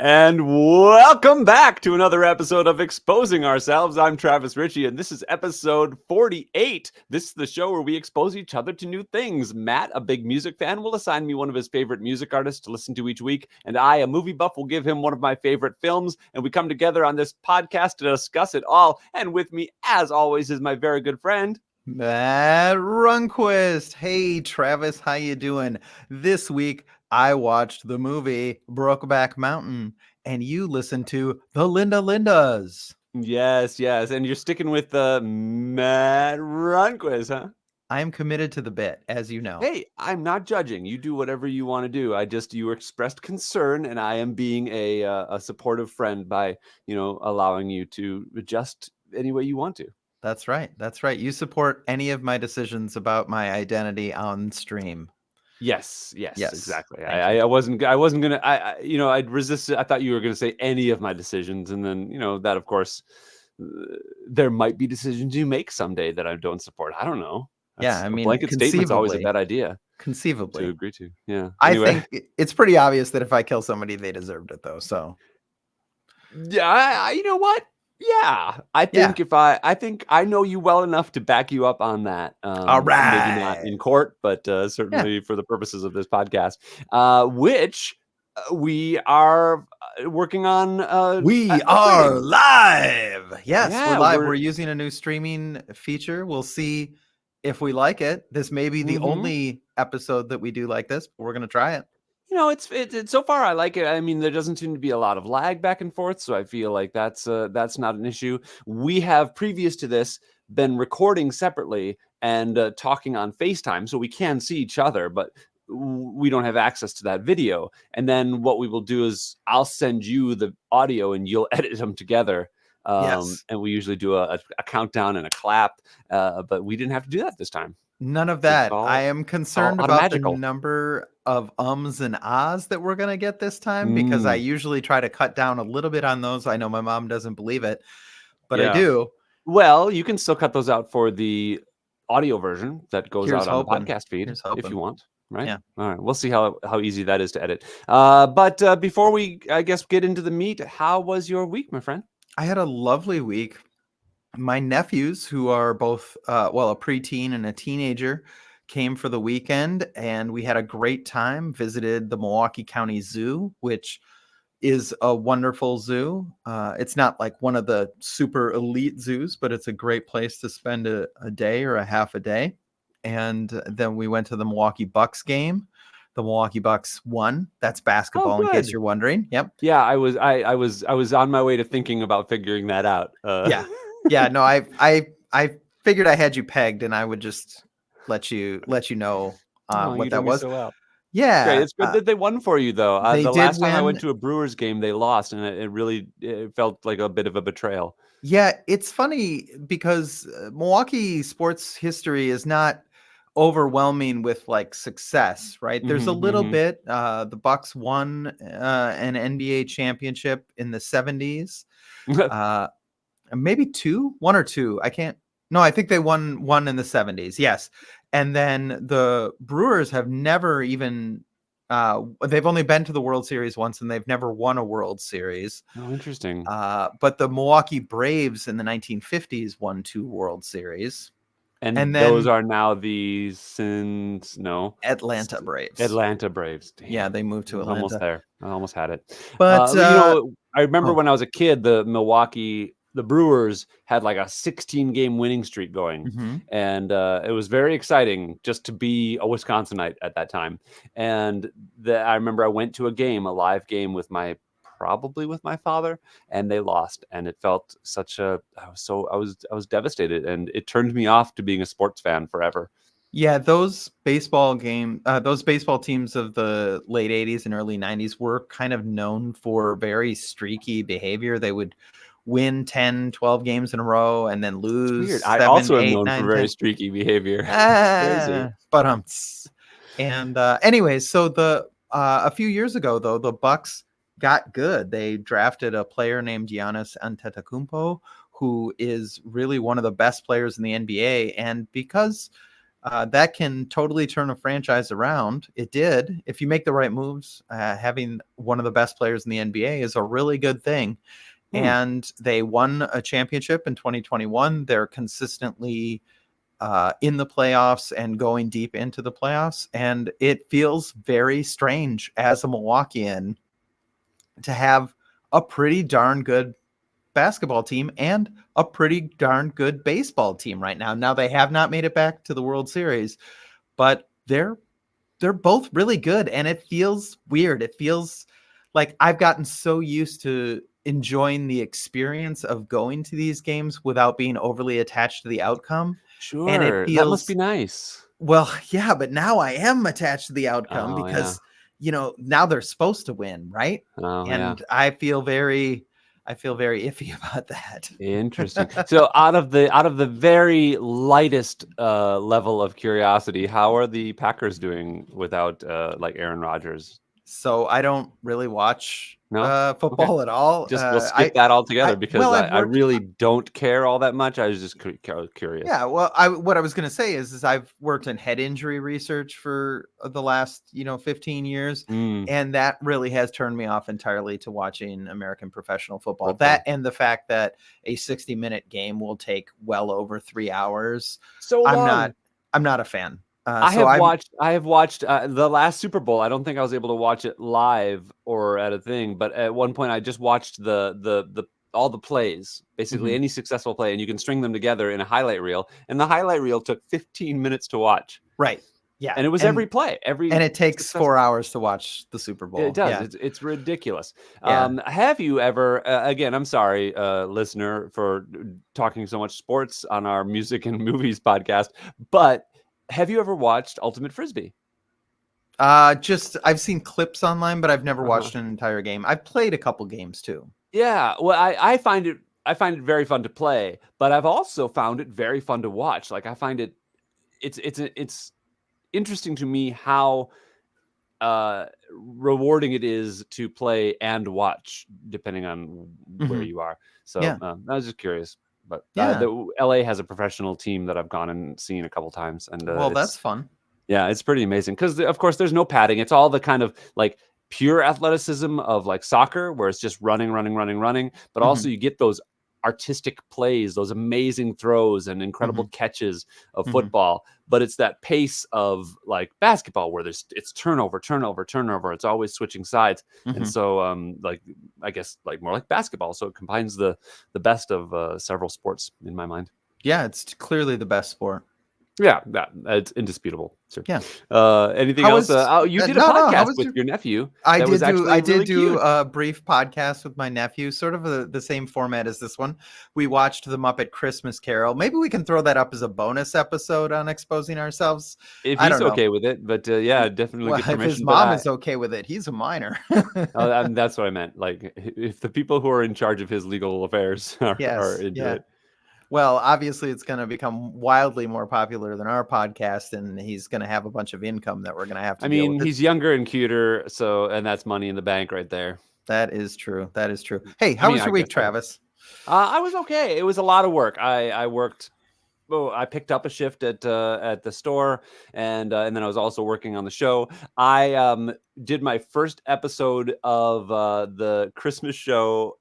And welcome back to another episode of Exposing Ourselves. I'm Travis Ritchie, and this is episode 48. This is the show where we expose each other to new things. Matt, a big music fan, will assign me one of his favorite music artists to listen to each week, and I, a movie buff, will give him one of my favorite films, and we come together on this podcast to discuss it all. And with me, as always, is my very good friend, Matt Runquist. Hey, Travis, how you doing? This week, I watched the movie Brokeback Mountain, and you listened to the Lindas. Yes, and you're sticking with Matt Runquist, huh? I am committed to the bit, as you know. Hey, I'm not judging. You do whatever you want to do. You expressed concern, and I am being a supportive friend by, allowing you to adjust any way you want to. That's right. You support any of my decisions about my identity on stream. Yes, exactly. I wasn't gonna. I'd resist it. I thought you were gonna say any of my decisions, and then that, of course, there might be decisions you make someday that I don't support. I don't know. I A mean, blanket statement's always a bad idea conceivably to agree to. Yeah. Anyway. I think it's pretty obvious that if I kill somebody, they deserved it, though. So yeah, you know what? Yeah, I think I think I know you well enough to back you up on that. All right, maybe not in court, but certainly for the purposes of this podcast, which we are working on. We are live. Yes, Yeah, we're live. We're using a new streaming feature. We'll see if we like it. This may be the only episode that we do like this, but we're going to try it. It's so far I like it. I mean, there doesn't seem to be a lot of lag back and forth, so I feel like that's not an issue. We have, previous to this, been recording separately and talking on FaceTime, so we can see each other, but we don't have access to that video. And then what we will do is I'll send you the audio and you'll edit them together. Yes. And we usually do a countdown and a clap, but we didn't have to do that this time. None of that. I am concerned about the number of ums and ahs that we're going to get this time, because I usually try to cut down a little bit on those. I know my mom doesn't believe it, but I do. Well, you can still cut those out for the audio version that goes out on the podcast feed if you want. Right? Yeah. All right. We'll see how easy that is to edit. But before we, I guess, get into the meat, how was your week, my friend? I had a lovely week. My nephews, who are both, a preteen and a teenager, came for the weekend, and we had a great time. Visited the Milwaukee County Zoo, which is a wonderful zoo. It's not like one of the super elite zoos, but it's a great place to spend a day or a half a day. And then we went to the Milwaukee Bucks game. The Milwaukee Bucks won. That's basketball, in case you're wondering. Yep. Yeah, I was on my way to thinking about figuring that out. Yeah. No, I figured I had you pegged, and I would just let you know what that was. So well. Yeah, great. It's good that they won for you, though. The last time I went to a Brewers game, they lost, and it really felt like a bit of a betrayal. Yeah, it's funny because Milwaukee sports history is not overwhelming with like success, right? There's a little bit. The Bucks won an NBA championship in the 70s. Maybe one or two. I can't. No, I think they won one in the 70s. Yes. And then the Brewers have never even, they've only been to the World Series once, and they've never won a World Series. Oh, interesting. But the Milwaukee Braves in the 1950s won 2 World Series. And then, those are now the Atlanta Braves. Atlanta Braves. Damn. Yeah, they moved to Atlanta. Almost there. I almost had it. But I remember when I was a kid, the Brewers had like a 16-game winning streak going, and it was very exciting just to be a Wisconsinite at that time. And I remember I went to a live game probably with my father, and they lost, and it felt I was devastated, and it turned me off to being a sports fan forever. Yeah, those baseball teams of the late 80s and early 90s were kind of known for very streaky behavior. They would win 10, 12 games in a row and then lose. Weird. I also am known for very streaky behavior. Crazy. But anyways, so a few years ago, though, the Bucks got good. They drafted a player named Giannis Antetokounmpo, who is really one of the best players in the NBA. And because that can totally turn a franchise around. It did. If you make the right moves, having one of the best players in the NBA is a really good thing. And they won a championship in 2021. They're consistently in the playoffs and going deep into the playoffs. And it feels very strange as a Milwaukeean to have a pretty darn good basketball team and a pretty darn good baseball team right now. Now, they have not made it back to the World Series, but they're both really good, and it feels weird. It feels like I've gotten so used to enjoying the experience of going to these games without being overly attached to the outcome. And it Sure, that must be feels, nice. well, yeah, but now I am attached to the outcome Oh, yeah. because, now they're supposed to win, right? Oh, yeah. And I feel very iffy about that. Interesting. So out of the very lightest level of curiosity, how are the Packers doing without like Aaron Rodgers? So I don't really watch No? Okay. football at all. Just we'll skip that altogether because I've I worked. really don't care all that much. I was just curious. Yeah, well, what I was going to say is I've worked in head injury research for the last 15 years, Mm, and that really has turned me off entirely to watching American professional football. That football. and the fact that a 60-minute game will take well over 3 hours. So I'm long. not a fan. I So have I'm watched the last Super Bowl. I don't think I was able to watch it live or at a thing, but at one point I just watched the all the plays, basically Mhm. any successful play, and you can string them together in a highlight reel. And the highlight reel took 15 minutes to watch, Right. Yeah, and it was every play, and every it takes successful. 4 hours to watch the Super It Bowl. does. Yeah. It's ridiculous. Yeah. Have you ever? Again, I'm sorry, listener, for talking so much sports on our music and movies podcast, but have you ever watched Ultimate Frisbee? Just I've seen clips online, but I've never Uh-huh. watched an entire game. I've played a couple games too. Yeah, well, I find it very fun to play, but I've also found it very fun to watch. Like I find it's interesting to me how rewarding it is to play and watch depending on where Mhm. you are. So Yeah. I was just curious, but Yeah. the LA has a professional team that I've gone and seen a couple times, and Well, that's it's fun. yeah, it's pretty amazing because, of course, there's no padding. It's all the kind of like pure athleticism of like soccer, where it's just running, running, running, running. But also, Mhm. you get those artistic plays, those amazing throws, and incredible Mhm. catches of Mhm. football. But it's that pace of like basketball, where it's turnover, turnover, turnover. It's always switching sides, and Mhm. so like I guess like more like basketball. So it combines the best of several sports in my mind. Yeah, it's clearly the best sport. Yeah, it's indisputable. Sure. Yeah. Anything How else? was Oh, you did a no, how podcast was with your your nephew I that was did do actually I did really do cute. a brief podcast with my nephew, sort of the same format as this one. We watched the Muppet Christmas Carol. Maybe we can throw that up as a bonus episode on exposing ourselves. If I he's don't know. okay with it, but yeah, definitely Well, get if his permission. But mom is okay with it, he's a minor. that's what I meant. Like, if the people who are in charge of his legal affairs are Yes, into yeah. it. Well, obviously, it's going to become wildly more popular than our podcast, and he's going to have a bunch of income that we're going to have to I deal mean, with. he's younger and cuter, so and that's money in the bank right there. That is true. That is true. Hey, I how mean, was I your guess week, that is. Travis? I was okay. It was a lot of work. I worked. Oh, I picked up a shift at the store, and then I was also working on the show. I did my first episode of the Christmas show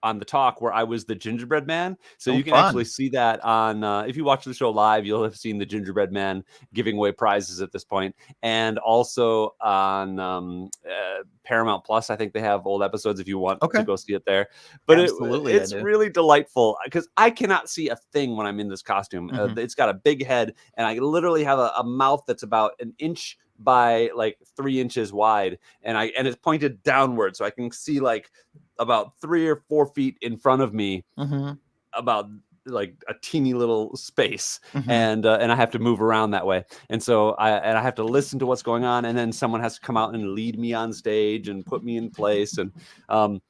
on the talk where I was the gingerbread man. So Oh, you can actually fun. see that on if you watch the show live, you'll have seen the gingerbread man giving away prizes at this point, and also on Paramount Plus. I think they have old episodes if you want to Okay. go see it there. But Absolutely, I it's do. really delightful because I cannot see a thing when I'm in this costume. Mhm. It's got a big head, and I literally have a mouth that's about an inch by like 3 inches wide, and it's pointed downward, so I can see like about 3 or 4 feet in front of me, Mhm. about like a teeny little space, Mhm. and I have to move around that way, and so I have to listen to what's going on, and then someone has to come out and lead me on stage and put me in place, um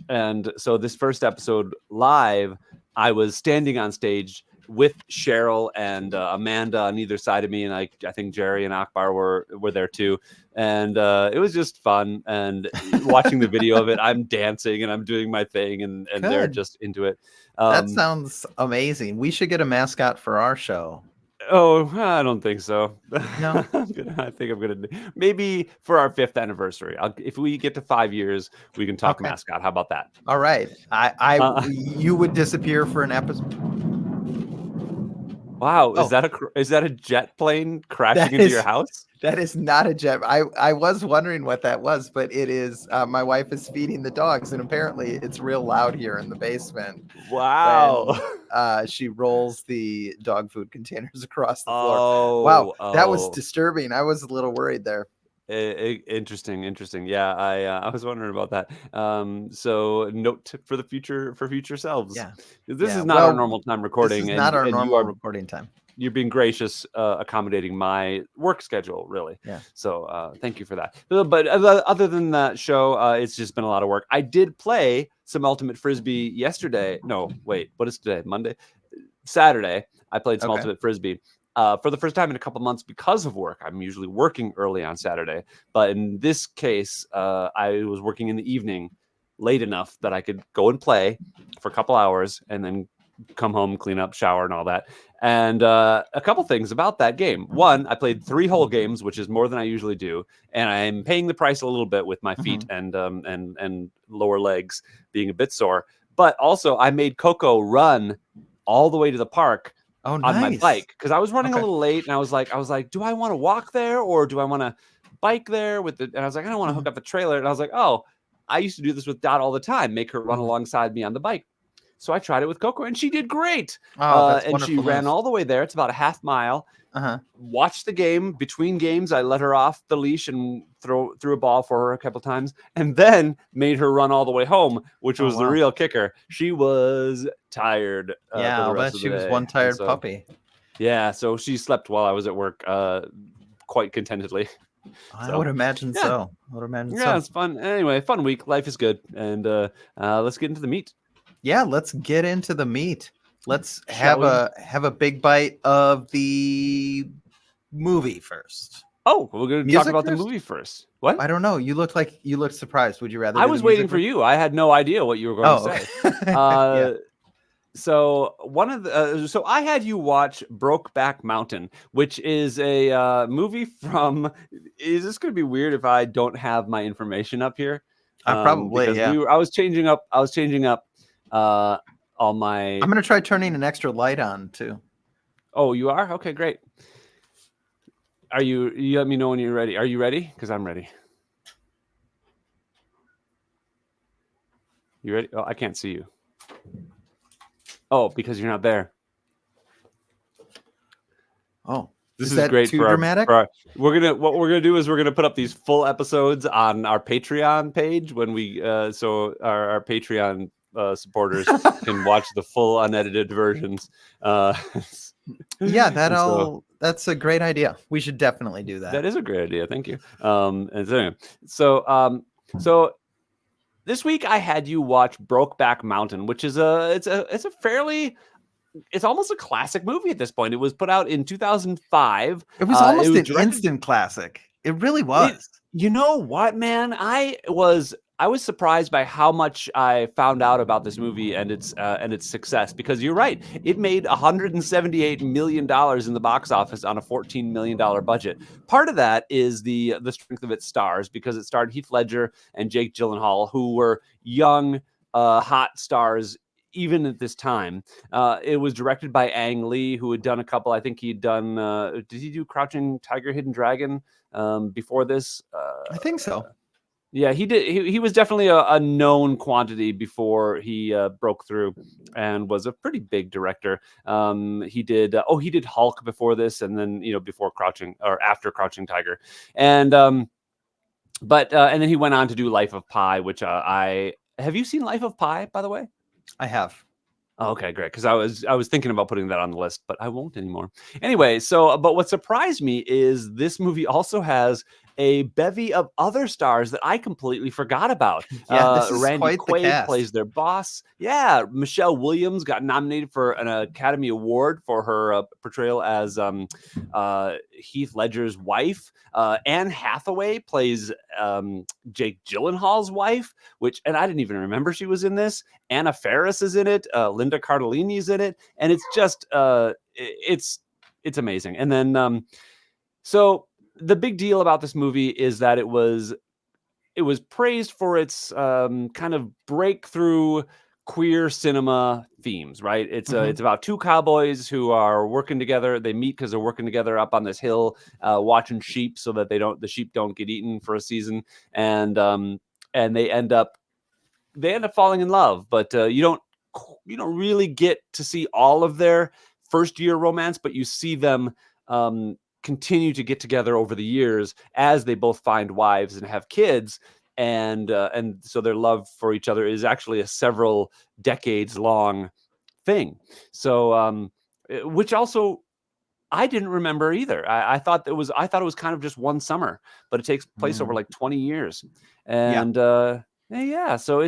and so this first episode live, I was standing on stage with Cheryl and Amanda on either side of me, and I think Jerry and Akbar were there too, and it was just fun. And watching the video of it, I'm dancing and I'm doing my thing, and they're Good. just into it. That Um, sounds amazing. We should get a mascot for our show. Oh, I don't think so. No. I think I'm gonna maybe for our 5th anniversary. If we get to 5 years, we can talk Okay. mascot. How about that? All right. Uh, You would disappear for an episode. wow, Oh, is that a jet plane crashing that into your is house? that is not a jet. I was wondering what that was, but it is. My wife is feeding the dogs, and apparently it's real loud here in the basement Wow. when she rolls the dog food containers across the floor. Wow, Oh, that was oh. disturbing. I was a little worried there. Interesting. Yeah, I was wondering about that. So note for future selves. Yeah, This yeah. is not our Well, normal time this recording, is not our and normal recording time. you're being gracious, accommodating my work schedule, really. Yeah. So thank you for that. But other than that show, it's just been a lot of work. I did play some Ultimate Frisbee yesterday. No, wait, what is today? Monday? Saturday, I played some Okay. Ultimate Frisbee for the first time in a couple months because of work. I'm usually working early on Saturday, but in this case, I was working in the evening late enough that I could go and play for a couple hours and then come home, clean up, shower, and all that. And a couple things about that game. One, I played 3 whole games, which is more than I usually do, and I'm paying the price a little bit with my feet and lower legs being a bit sore. But also, I made Coco run all the way to the park Oh, on my nice. bike because I was running a Okay. little late, and I was like, do I want to walk there or do I want to bike there with the? And I was like, I don't want to hook up the trailer. And I was like, oh, I used to do this with Dot all the time, make her run alongside me on the bike. So I tried it with Coco, and she did great. Oh, that's And she wonderful ran news. all the way there. It's about a half mile. Uh-huh. Watched the game. Between games, I let her off the leash and threw a ball for her a couple times, and then made her run all the way home, which Oh, was the wow. real kicker. She was tired Yeah, for the I'll rest bet of she the was day, one and tired so puppy. yeah, so she slept while I was at work, quite contentedly. I would So imagine yeah, so. I would imagine yeah, so. it's fun. Anyway, fun week. Life is good, and let's get into the meat, Yeah, let's get into the meat. Let's shall we? have a big bite of the movie first. Oh, we're going to talk Music about the first? movie first. What? I don't know. You looked surprised. Would you rather I do the was music waiting for first? you. I had no idea what you were going to Oh, say. okay. Yeah. Uh, so one of the so I had you watch Brokeback Mountain, which is a movie from. Is this going to be weird if I don't have my information up here? Probably, Because yeah. I was changing up. Uh, all I'm my. gonna try turning an extra light on too. Oh, you are? Okay, great. Are you? You let me know when you're ready. Are you ready? Because I'm ready. You ready? Oh, I can't see you. Oh, because you're not there. Oh, This is is that great too for dramatic? what we're gonna do is we're gonna put up these full episodes on our Patreon page when we so our Patreon supporters can watch the full unedited versions. Yeah, And so that's a great idea. We should definitely do that. that is a great idea. Thank you. And so, anyway, so this week I had you watch Brokeback Mountain, which is it's a fairly it's almost a classic movie at this point. It was put out in 2005. It was It almost was an directed. instant classic. It really It, was. you know what, man? I was surprised by how much I found out about this movie and its success because you're right. It made $178 million in the box office on a $14 million budget. Part of that is the strength of its stars because it starred Heath Ledger and Jake Gyllenhaal, who were young, hot stars even at this time. It was directed by Ang Lee, who had done a couple. I think he'd done. Did he do Crouching Tiger, Hidden Dragon before this? I think so. Yeah, he did. He was definitely a known quantity before he broke through, and was a pretty big director. He did. He did Hulk before this, and then before Crouching or after Crouching Tiger, and and then he went on to do Life of Pi, which I have you seen Life of Pi, by the way? I have. Oh, okay, great. Because I was thinking about putting that on the list, but I won't anymore. Anyway, but what surprised me is this movie also has a bevy of other stars that I completely forgot about. Yeah, this is Randy quite the Quaid cast. plays their boss. Yeah, Michelle Williams got nominated for an Academy Award for her portrayal as Heath Ledger's wife. Anne Hathaway plays Jake Gyllenhaal's wife, and I didn't even remember she was in this. Anna Faris is in it. Linda Cardellini's in it, and it's just it's amazing. And then so the big deal about this movie is that it was praised for its kind of breakthrough queer cinema themes, right? It's about two cowboys who are working together. They meet because they're working together up on this hill, watching sheep so that the sheep don't get eaten for a season, and they end up falling in love, but you don't really get to see all of their first year romance, but you see them continue to get together over the years as they both find wives and have kids, and so their love for each other is actually a several decades long thing. So which also I didn't remember either. I thought it was kind of just one summer, but it takes place over like 20 years. Yeah. And yeah, so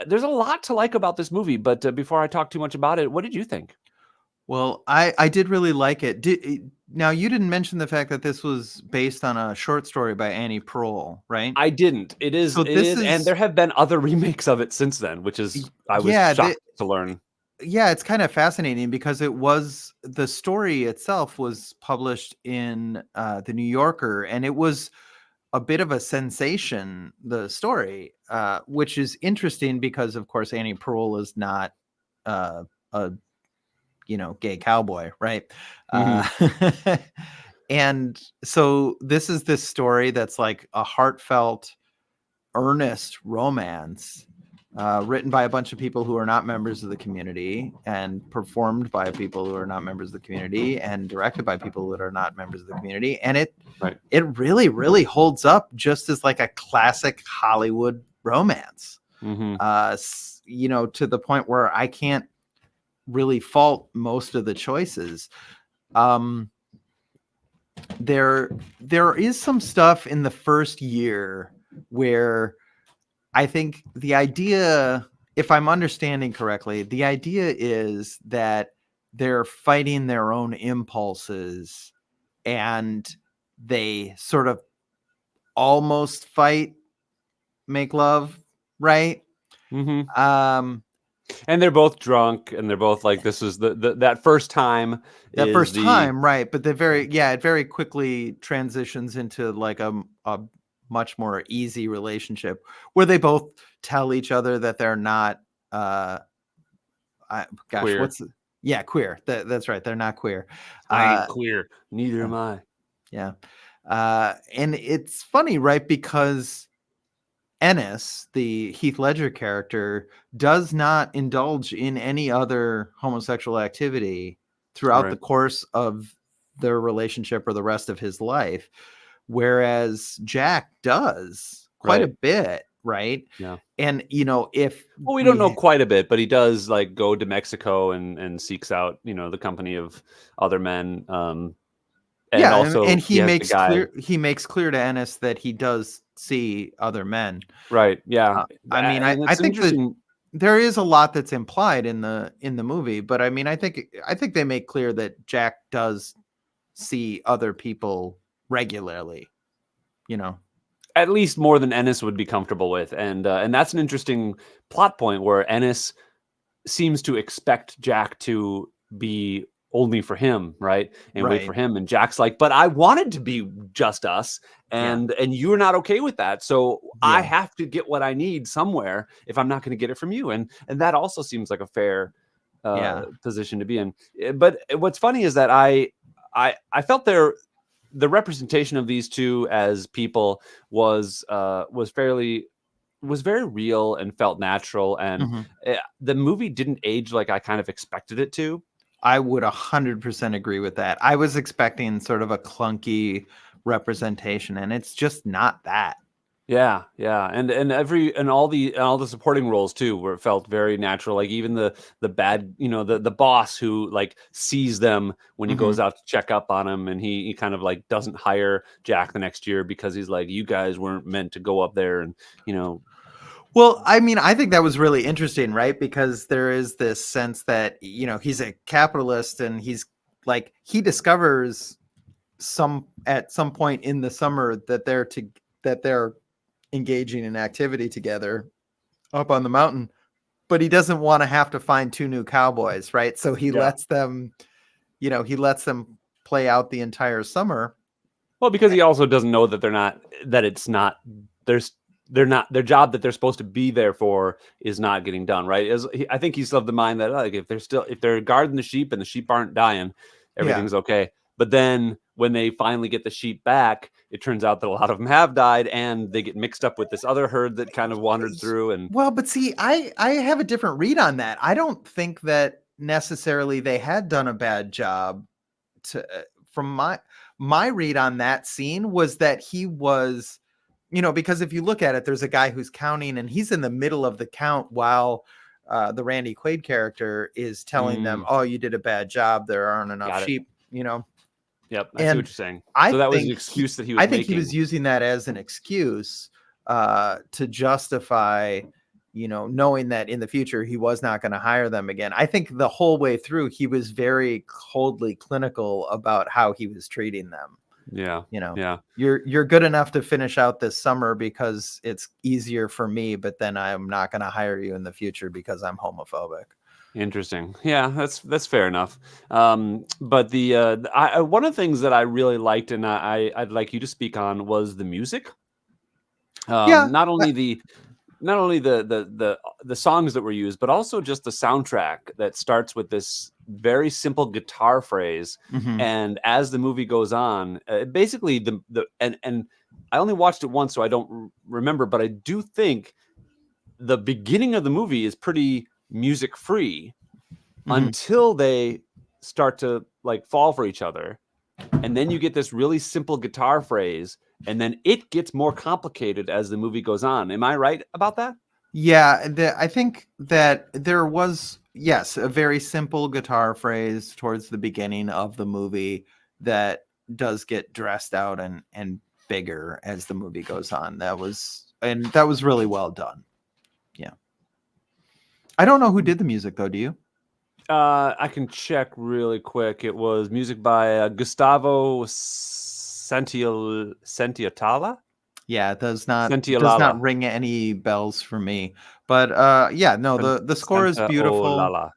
there's a lot to like about this movie, but before I talk too much about it, what did you think? Well, I did really like it. Now, you didn't mention the fact that this was based on a short story by Annie Proulx, right? I didn't. It So this is, and is there have been other remakes of it since then, which is I was yeah, shocked to learn. yeah, it's kind of fascinating because the story itself was published in the New Yorker, and it was a bit of a sensation, the story, which is interesting because, of course, Annie Proulx is not a gay cowboy, right? Mhm. And so this story that's like a heartfelt, earnest romance, written by a bunch of people who are not members of the community and performed by people who are not members of the community and directed by people that are not members of the community. And Right. it really, really holds up just as like a classic Hollywood romance, Mhm. to the point where I can't really fault most of the choices. There is some stuff in the first year where I think the idea, if I'm understanding correctly, the idea is that they're fighting their own impulses and they sort of almost make love, right? Mhm. Um, And they're both drunk, and they're both like, this is that first time that is first the time, right? But it very quickly transitions into like a much more easy relationship where they both tell each other that they're not queer. queer. That's right. They're not queer. I ain't queer. Neither Uh, am I. yeah. And it's funny, right? Because Ennis, the Heath Ledger character, does not indulge in any other homosexual activity throughout the Right. course of their relationship or the rest of his life, whereas Jack does quite a Right. bit, right? Yeah. And if Well, we don't know quite a bit, but he does like go to Mexico and seeks out, the company of other men. And yeah, and also he has the guy. he makes clear to Ennis that he does see other men. Right. Yeah. I mean, And I it's think that interesting. there is a lot that's implied in the movie, but I mean, I think they make clear that Jack does see other people regularly, you know. At least more than Ennis would be comfortable with, and that's an interesting plot point where Ennis seems to expect Jack to be only for him, right? And wait for Right. him. And Jack's like, but I wanted to be just us, Yeah. and you're not okay with that. So I Yeah. have to get what I need somewhere if I'm not going to get it from you. And that also seems like a fair Yeah. position to be in. But what's funny is that I felt the representation of these two as people was very real and felt natural, and Mhm. the movie didn't age like I kind of expected it to. I would 100% agree with that. I was expecting sort of a clunky representation, and it's just not that. Yeah, yeah, and all the supporting roles too, where it felt very natural. Like even the bad, the boss who like sees them when he Mhm. goes out to check up on him, and he kind of like doesn't hire Jack the next year because he's like, you guys weren't meant to go up there, and you know, Well, I mean, I think that was really interesting, right? Because there is this sense that, he's a capitalist and he's like, he discovers at some point in the summer that they're engaging in activity together up on the mountain, but he doesn't want to have to find two new cowboys, right? So he yeah, lets them he lets them play out the entire summer. Well, because he also doesn't know that their job that they're supposed to be there for is not getting done, right? I think he's of the mind that like if they're guarding the sheep and the sheep aren't dying, everything's okay. But then when they finally get the sheep back, it turns out that a lot of them have died, and they get mixed up with this other herd that kind of wandered through. And well, but see, I have a different read on that. I don't think that necessarily they had done a bad job. From my read on that scene was that he was, because if you look at it, there's a guy who's counting, and he's in the middle of the count while the Randy Quaid character is telling them, "Oh, you did a bad job. There aren't enough sheep." Yep, I see what you're saying. So that was an excuse that he was I think making. he was using that as an excuse to justify, knowing that in the future he was not going to hire them again. I think the whole way through he was very coldly clinical about how he was treating them. Yeah. You're good enough to finish out this summer because it's easier for me, but then I'm not going to hire you in the future because I'm homophobic. Interesting. Yeah, that's fair enough. But one of the things that I really liked, and I'd like you to speak on, was the music. Not only the songs that were used, but also just the soundtrack that starts with this very simple guitar phrase, and as the movie goes on, basically and I only watched it once, so I don't remember, but I do think the beginning of the movie is pretty music free until they start to like fall for each other, and then you get this really simple guitar phrase, and then it gets more complicated as the movie goes on. Am I right about that? Yeah, I think that there was, yes, a very simple guitar phrase towards the beginning of the movie that does get dressed out and bigger as the movie goes on. That was really well done. Yeah. I don't know who did the music though. Do you? I can check really quick. It was music by Gustavo Santaolalla. Yeah, it does not ring any bells for me. But the score is beautiful.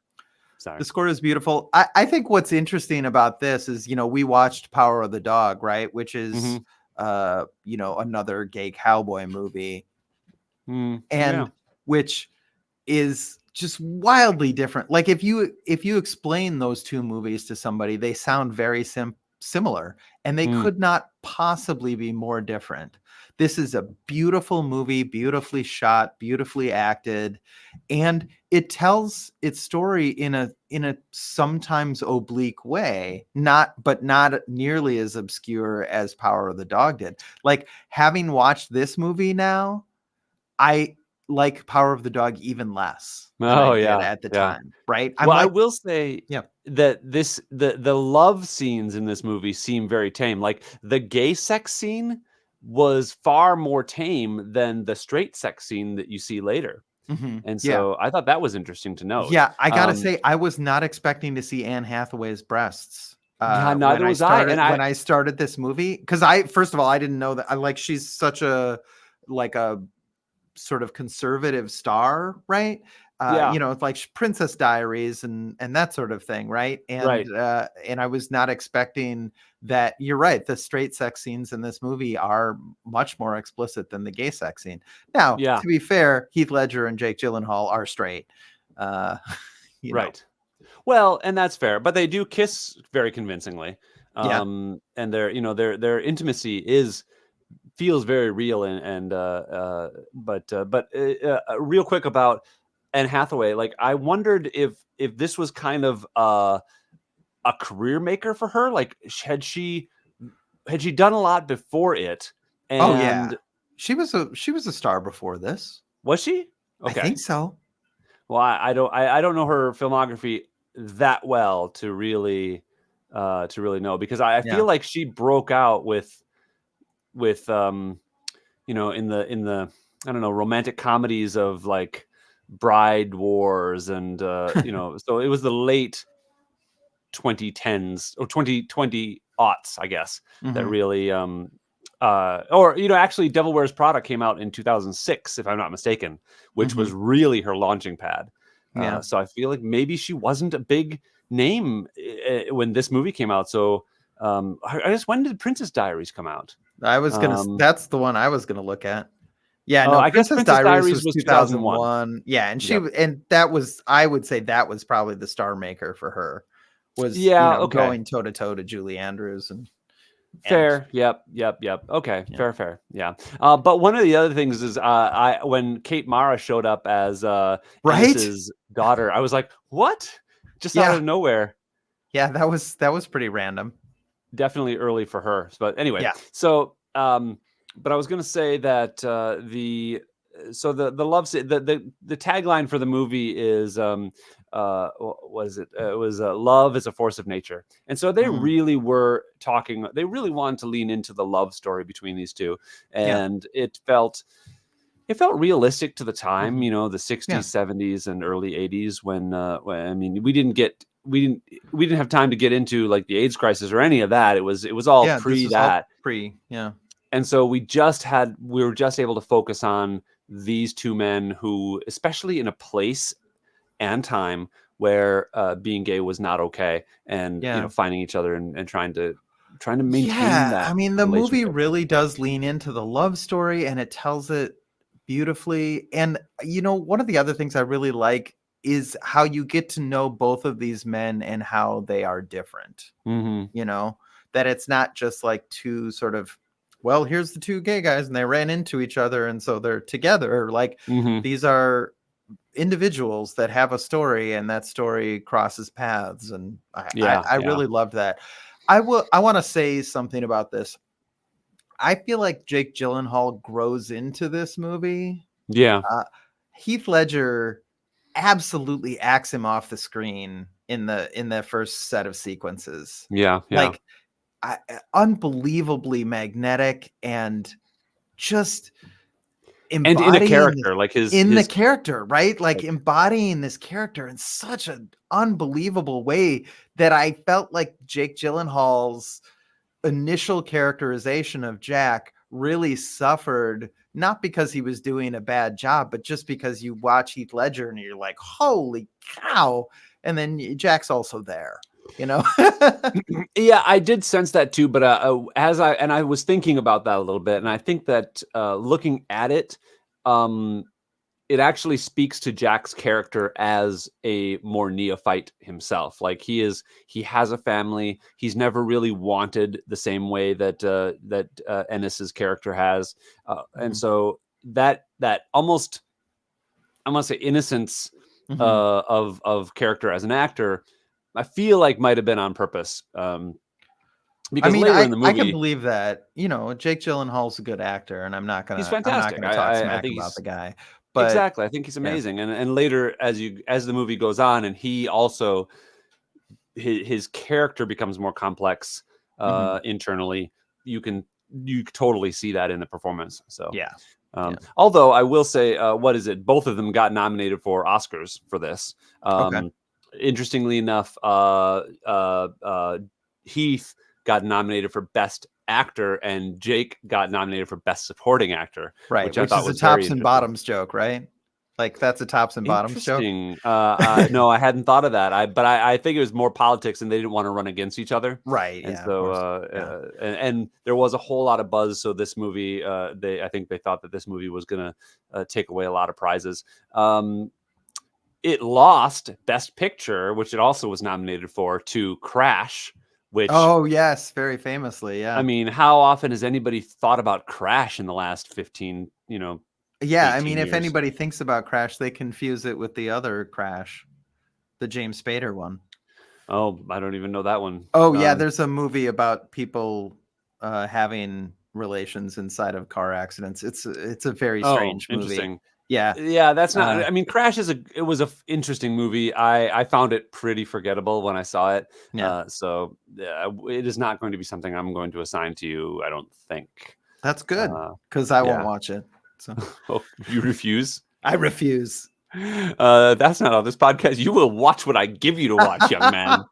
Sorry. The score is beautiful. I think what's interesting about this is, we watched Power of the Dog, right? Which is another gay cowboy movie. And which is just wildly different. Like if you explain those two movies to somebody, they sound very similar, and they could not possibly be more different. This is a beautiful movie, beautifully shot, beautifully acted, and it tells its story in a sometimes oblique way, but not nearly as obscure as Power of the Dog did. Like, having watched this movie now, I like Power of the Dog even less than I did at the time, right? I will say that the love scenes in this movie seem very tame. Like the gay sex scene was far more tame than the straight sex scene that you see later. And so I thought that was interesting to note. Yeah, I gotta say, I was not expecting to see Anne Hathaway's breasts. Neither was I. When I started this movie, because first of all, I didn't know that. She's such a sort of conservative star, right? It's like Princess Diaries and that sort of thing, right? And and I was not expecting that. You're right. The straight sex scenes in this movie are much more explicit than the gay sex scene. Now, to be fair, Heath Ledger and Jake Gyllenhaal are straight. Right. Know. Well, and that's fair, but they do kiss very convincingly. And their intimacy feels very real, but real quick about Anne Hathaway, like I wondered if this was kind of a career maker for her. Like had she done a lot before it? And she was a star before this. Was she? Okay. I think so. Well, I don't know her filmography that well to really know, because I feel like she broke out with in the I don't know, romantic comedies of like Bride Wars and so it was the late 2010s or 2020 aughts, I guess, that really actually Devil Wears Prada came out in 2006, if I'm not mistaken, which was really her launching pad. So I feel like maybe she wasn't a big name when this movie came out. So I guess, when did Princess Diaries come out? That's the one I was gonna look at. Yeah, Oh, no, I guess Princess Princess Diaries Diaries was was 2001. 2001. Yeah, and Yep. that was, I would say that was probably the star maker for her. Was, Yeah. Okay. going toe to toe to Julie Andrews and Fair. Yep. Okay. yeah. Fair. Yeah. But one of the other things is, when Kate Mara showed up as Right? Ennis's daughter, I was like, what? Just out Yeah. of nowhere. Yeah, that was pretty random. Definitely early for her. But anyway, Yeah. so but I was going to say that the love the tagline for the movie is what was it? It was love is a force of nature. And so they Mhm. really were talking. They really wanted to lean into the love story between these two, Yeah. and it felt realistic to the time, Mhm. the 60s, Yeah. 70s, and early 80s, when I mean, we didn't have time to get into like the AIDS crisis or any of that. It was all Yeah, this pre is all that. yeah. And so we were just able to focus on these two men who, especially in a place and time where being gay was not okay, and Yeah. finding each other and trying to maintain Yeah, that I mean, the movie relationship. really does lean into the love story and it tells it beautifully. And one of the other things I really like is how you get to know both of these men and how they are different. Hmm. You know, that it's not just like two sort of, well, here's the two gay guys and they ran into each other and so they're together. Like, Hmm. these are individuals that have a story and that story crosses paths. And Yeah, I yeah, really loved that. I want to say something about this. I feel like Jake Gyllenhaal grows into this movie. yeah, Uh, Heath Ledger absolutely acts him off the screen in the first set of sequences. yeah. Like, unbelievably magnetic and just And in a embodying character, like in the his character, right? Like, like, embodying this character in such an unbelievable way that I felt like Jake Gyllenhaal's initial characterization of Jack really suffered, not because he was doing a bad job, but just because you watch Heath Ledger and you're like, holy cow. And then Jack's also there, you know? yeah, I did sense that too. But I was thinking about that a little bit, and I think that looking at it, um, it actually speaks to Jack's character as a more neophyte himself. Like, he has a family. He's never really wanted the same way that Ennis's character has, and Mhm. so that almost, I want to say, innocence Mhm. of character as an actor, I feel like might have been on purpose. I Because mean, later in the I can movie, believe that, Jake Gyllenhaal's a good actor and he's I'm not fantastic. gonna talk I smack think about he's the guy. But exactly. I think he's yeah. amazing. And later, as the movie goes on, and he also, his character becomes more complex Mhm. internally. You totally see that in the performance. So, Yeah. Yeah. although I will say, what is it? Both of them got nominated for Oscars for this. Okay. Interestingly enough, Heath got nominated for Best Actor, and Jake got nominated for Best Supporting Actor, Right, which I which thought is a was very tops and interesting. bottoms joke, right? Like, that's a tops and bottoms joke? Interesting. No, I hadn't thought of that. I think it was more politics, and they didn't want to run against each other, Right, and yeah, of so course. Yeah. and there was a whole lot of buzz. So this movie, I think they thought that this movie was gonna take away a lot of prizes. It lost Best Picture, which it also was nominated for, to Crash. Which, Oh, yes, very famously, I yeah. mean, how often has anybody thought about Crash in the last 15, Yeah, I mean, 18 if years? anybody thinks about Crash, they confuse it with the other Crash, the James Spader one. Oh, I don't even know that one. Oh, yeah, there's a movie about people, having relations inside of car accidents. It's a very Oh, strange movie. interesting. Yeah, Yeah, that's not. uh, I mean, Crash it was a interesting movie. I found it pretty forgettable when I saw it. yeah, So it is not going to be something I'm going to assign to you, I don't think. that's good Uh, because I won't yeah. watch it, so Oh, you refuse? I refuse. That's not on this podcast. You will watch what I give you to watch, young man.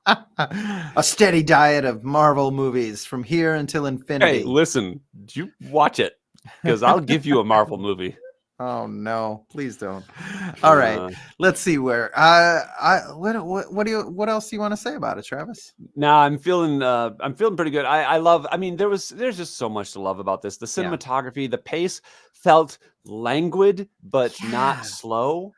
A steady diet of Marvel movies from here until Hey, infinity. listen, you watch it, because I'll give you a Marvel movie. Oh no, please don't. All right. Let's see where what else do you want to say about it, Travis? Nah, I'm feeling pretty good. I love, I mean, there's just so much to love about this. The Yeah. cinematography, the pace felt languid but not Yeah. slow.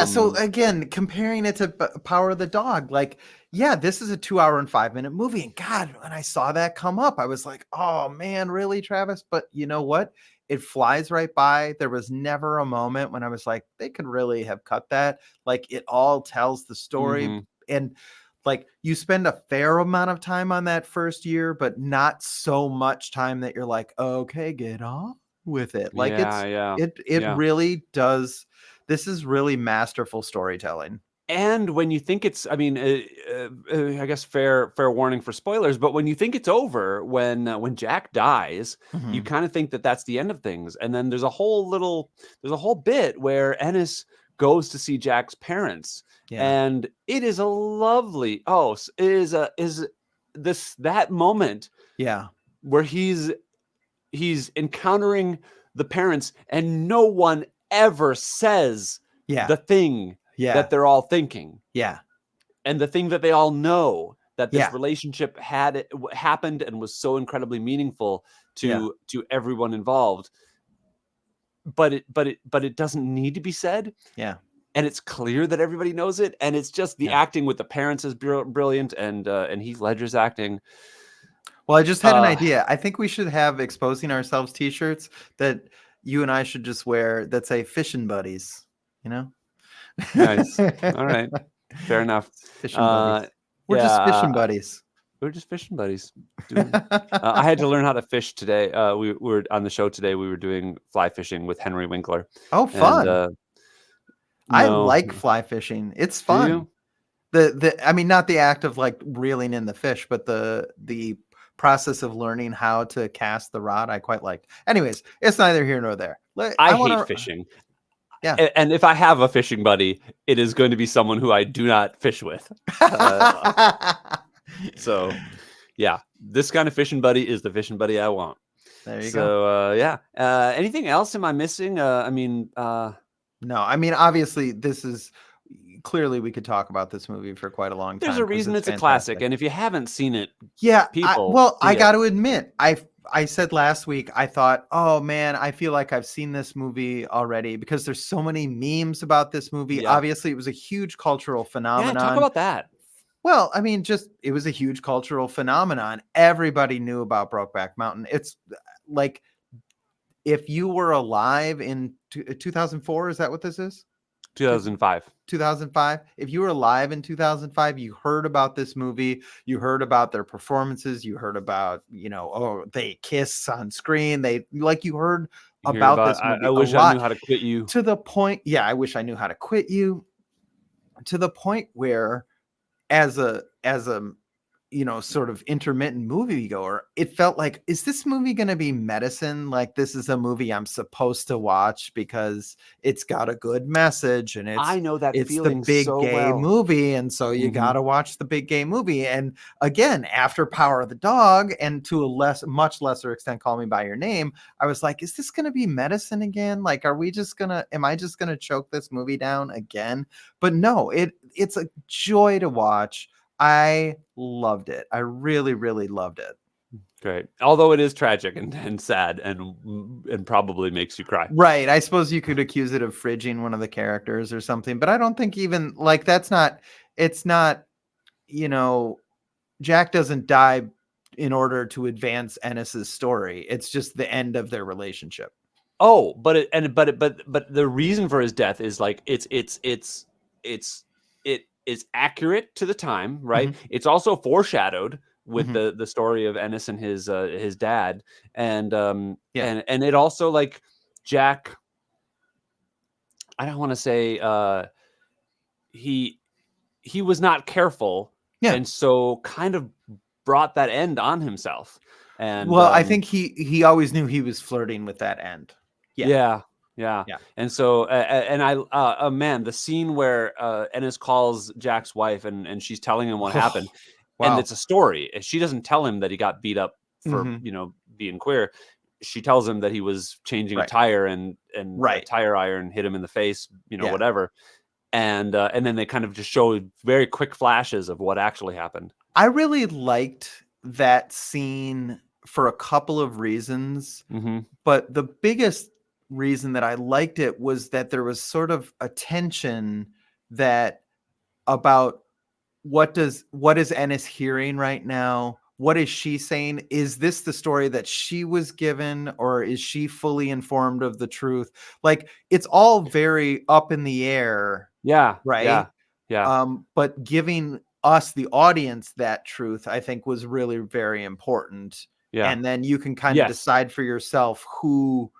So again, comparing it to Power of the Dog, like, yeah, this is a 2 hour and 5 minute movie. And God, when I saw that come up, I was like, oh man, really, Travis? But you know what? It flies right by. There was never a moment when I was like, they could really have cut that. Like, it all tells the story. And like, you spend a fair amount of time on that first year, but not so much time that you're like, okay, get on with it. Like, it really does. This is really masterful storytelling. And when you think it's, I mean, I guess fair warning for spoilers, but when you think it's over, when Jack dies, you kind of think that that's the end of things, and then there's a whole bit where Ennis goes to see Jack's parents, and it is a lovely, that moment, where he's encountering the parents, and no one ever says the thing that they're all thinking. And the thing that they all know, that this relationship had happened and was so incredibly meaningful to everyone involved. But it doesn't need to be said. And it's clear that everybody knows it. And it's just the acting with the parents is brilliant, and Heath Ledger's acting. Well, I just had an idea. I think we should have Exposing Ourselves t-shirts that you and I should just wear that say Fishing Buddies, you know? Nice. All right. Fair enough. Fishing buddies. We're just fishing buddies. We're just fishing buddies. I had to learn how to fish today. We were on the show today. We were doing fly fishing with Henry Winkler. Oh, fun. I like fly fishing. It's fun. I mean, not the act of like reeling in the fish, but the process of learning how to cast the rod, I quite liked. Anyways, it's neither here nor there. I hate fishing. Yeah. And if I have a fishing buddy, it is going to be someone who I do not fish with. So, yeah, this kind of fishing buddy is the fishing buddy I want. There you go. Yeah. Anything else am I missing? No. I mean, obviously, this is clearly we could talk about this movie for quite a long time. There's a reason it's a classic, and if you haven't seen it, I got to admit, I said last week, I thought, oh man, I feel like I've seen this movie already because there's so many memes about this movie. Yeah. Obviously, it was a huge cultural phenomenon. Yeah, talk about that. Well, I mean, it was a huge cultural phenomenon. Everybody knew about Brokeback Mountain. It's like, if you were alive in 2004, is that what this is? 2005. 2005. If you were alive in 2005, you heard about this movie. You heard about their performances. You heard about, they kiss on screen. You heard about this movie. I wish I knew how to quit you. To the point. Yeah, I wish I knew how to quit you. To the point where, as a sort of intermittent moviegoer, it felt like, is this movie going to be medicine? Like, this is a movie I'm supposed to watch because it's got a good message, and I know that it's the big gay movie, and so you got to watch the big gay movie. And again, after Power of the Dog, and to a much lesser extent, Call Me by Your Name, I was like, is this going to be medicine again? Like, am I just going to choke this movie down again? But no, it's a joy to watch. I loved it. I really, really loved it. Great. Although it is tragic and sad and probably makes you cry. Right. I suppose you could accuse it of fridging one of the characters or something, but I don't think even like it's not, Jack doesn't die in order to advance Ennis's story. It's just the end of their relationship. Oh, but the reason for his death is like it is accurate to the time, right? It's also foreshadowed with the story of Ennis and his dad, and it also, like, Jack, I don't want to say he was not careful, and so kind of brought that end on himself. And I think he always knew he was flirting with that end. Yeah. And so, man, the scene where Ennis calls Jack's wife and she's telling him what happened. Wow. And it's a story. She doesn't tell him that he got beat up for, being queer. She tells him that he was changing a tire and a tire iron hit him in the face, whatever. And then they kind of just show very quick flashes of what actually happened. I really liked that scene for a couple of reasons, but the biggest reason that I liked it was that there was sort of a tension that about what is Ennis hearing right now? What is she saying? Is this the story that she was given, or is she fully informed of the truth? Like, it's all very up in the air. Yeah. Right. Yeah. But giving us, the audience, that truth, I think, was really very important. Yeah. And then you can kind of decide for yourself who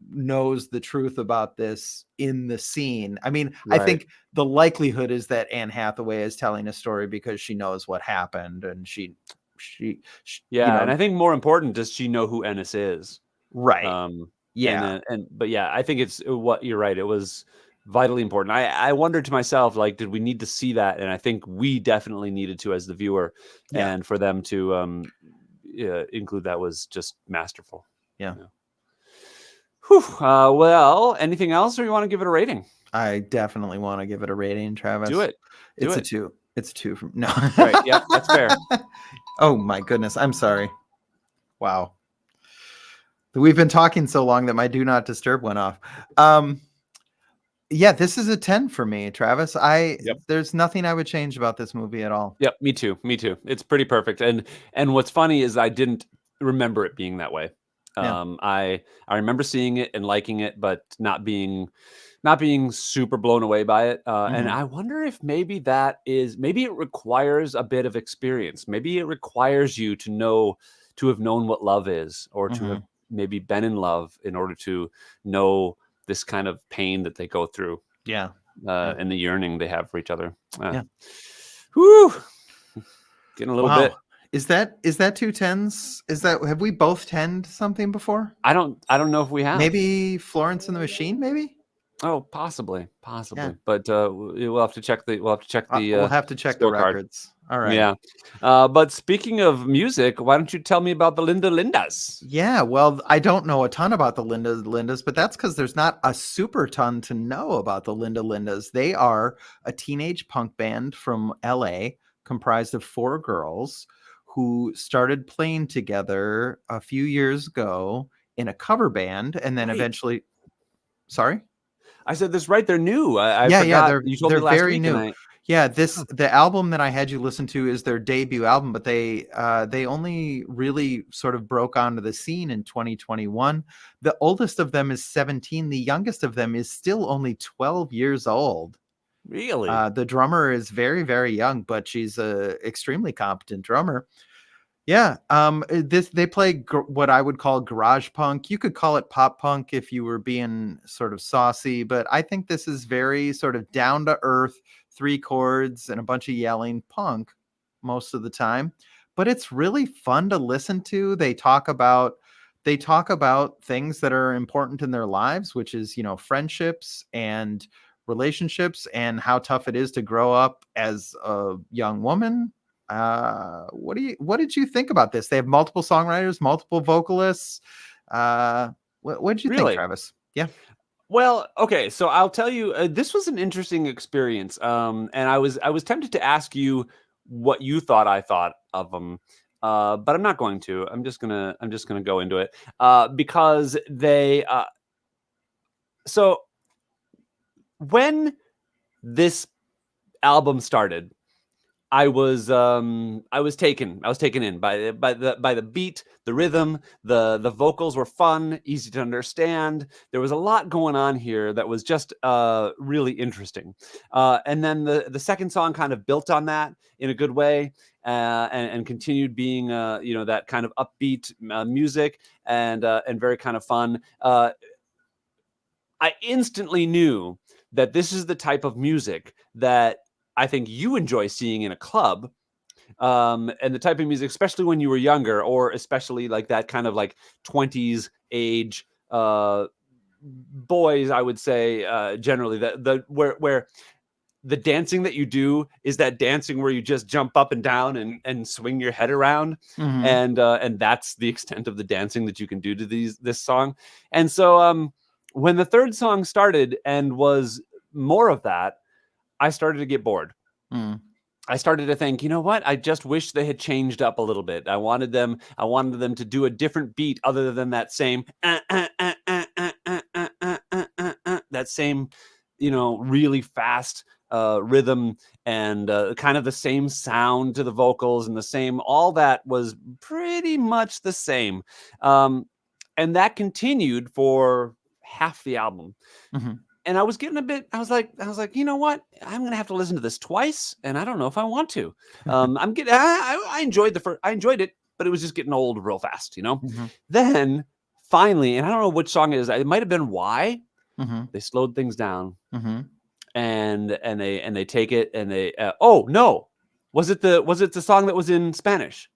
knows the truth about this in the scene. I mean, I think the likelihood is that Anne Hathaway is telling a story because she knows what happened, and she and I think more important, does she know who Ennis is? Right. But I think it's what you're right. It was vitally important. I wondered to myself, like, did we need to see that? And I think we definitely needed to as the viewer, and for them to include that was just masterful. Yeah. Whew. Well, anything else, or you want to give it a rating? I definitely want to give it a rating, Travis. Do it. It's a 2. It's 2 from no. Right. Yeah, that's fair. Oh my goodness. I'm sorry. Wow. We've been talking so long that my do not disturb went off. Yeah, this is a 10 for me, Travis. There's nothing I would change about this movie at all. Yep, me too. It's pretty perfect. And what's funny is I didn't remember it being that way. I remember seeing it and liking it, but not being super blown away by it. And I wonder if maybe it requires a bit of experience. Maybe it requires you to have known what love is, or to have maybe been in love in order to know this kind of pain that they go through. And the yearning they have for each other. Whew. Getting a little bit. Is that 2 10s? Have we both 10'd something before? I don't know if we have. Maybe Florence and the Machine, maybe? Oh, possibly. Yeah. But we'll have to check the we'll have to check the records. All right. Yeah. But speaking of music, why don't you tell me about the Linda Lindas? Yeah, well, I don't know a ton about the Linda Lindas, but that's because there's not a super ton to know about the Linda Lindas. They are a teenage punk band from LA comprised of 4 girls who started playing together a few years ago in a cover band, and then eventually... Sorry? I said this right. They're new. I forgot. You told me last very week. New. The album that I had you listen to is their debut album, but they only really sort of broke onto the scene in 2021. The oldest of them is 17. The youngest of them is still only 12 years old. Really? The drummer is very, very young, but she's a extremely competent drummer. Yeah. They play what I would call garage punk. You could call it pop punk if you were being sort of saucy, but I think this is very sort of down to earth, 3 chords and a bunch of yelling punk most of the time. But it's really fun to listen to. They talk about things that are important in their lives, which is, friendships and relationships, and how tough it is to grow up as a young woman. What did you think about this? They have multiple songwriters, multiple vocalists. What did you think, Travis? Yeah. Well, okay, so I'll tell you, this was an interesting experience. And I was tempted to ask you what you thought I thought of them, but I'm not going to. I'm just gonna go into it because they. So when this album started, I was taken in by the beat, the rhythm, the vocals were fun, easy to understand. There was a lot going on here that was just really interesting. And then the second song kind of built on that in a good way, and continued being that kind of upbeat music and very kind of fun. I instantly knew that this is the type of music that I think you enjoy seeing in a club, and the type of music, especially when you were younger, or especially like that kind of like 20s age boys, I would say, generally where the dancing that you do is that dancing where you just jump up and down and swing your head around, and that's the extent of the dancing that you can do to this song. And so when the third song started and was more of that, I started to get bored. I started to think, you know what? I just wish they had changed up a little bit. I wanted them to do a different beat other than that same that same, really fast rhythm, and kind of the same sound to the vocals, and the same, all that was pretty much the same. And that continued for half the album. And I was getting I was like, you know what? I'm gonna have to listen to this twice, and I don't know if I want to. I enjoyed I enjoyed it, but it was just getting old real fast, Then finally, and I don't know which song it is. It might have been Why. They slowed things down, and they take it, and they oh no, was it the song that was in Spanish?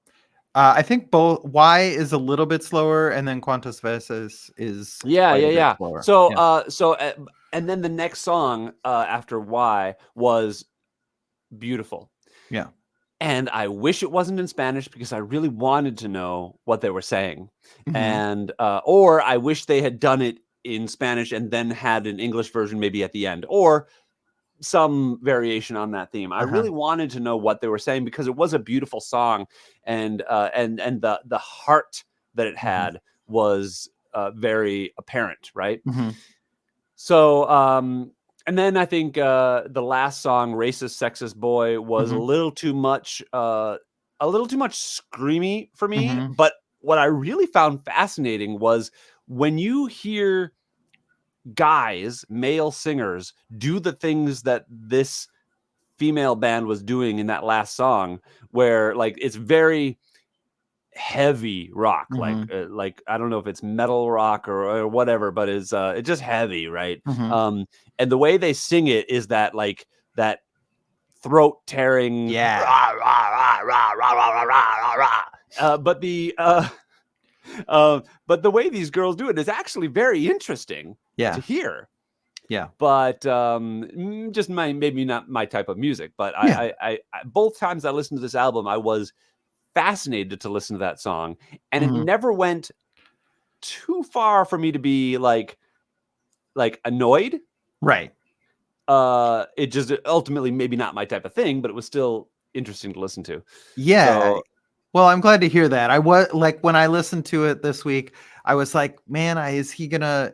I think both. Why is a little bit slower, and then Cuantas veces is quite a bit slower. So and then the next song after Why was Beautiful. Yeah. And I wish it wasn't in Spanish, because I really wanted to know what they were saying. And or I wish they had done it in Spanish and then had an English version maybe at the end, or some variation on that theme. I really wanted to know what they were saying, because it was a beautiful song, and the heart that it had was very apparent, right? So and then I think the last song, Racist Sexist Boy, was a little too much screamy for me. But what I really found fascinating was when you hear guys, male singers, do the things that this female band was doing in that last song, where like it's very heavy rock, like I don't know if it's metal rock or whatever, but it's just heavy, right? And the way they sing it is that like that throat tearing, rah, rah, rah, rah, rah, rah, rah, rah, rah. But the way these girls do it is actually very interesting to hear. But just maybe not my type of music. But I both times I listened to this album, I was fascinated to listen to that song, and it never went too far for me to be like annoyed. Right. It just ultimately maybe not my type of thing, but it was still interesting to listen to. Yeah. So, well, I'm glad to hear that. I was like, when I listened to it this week, I was like, man, is he gonna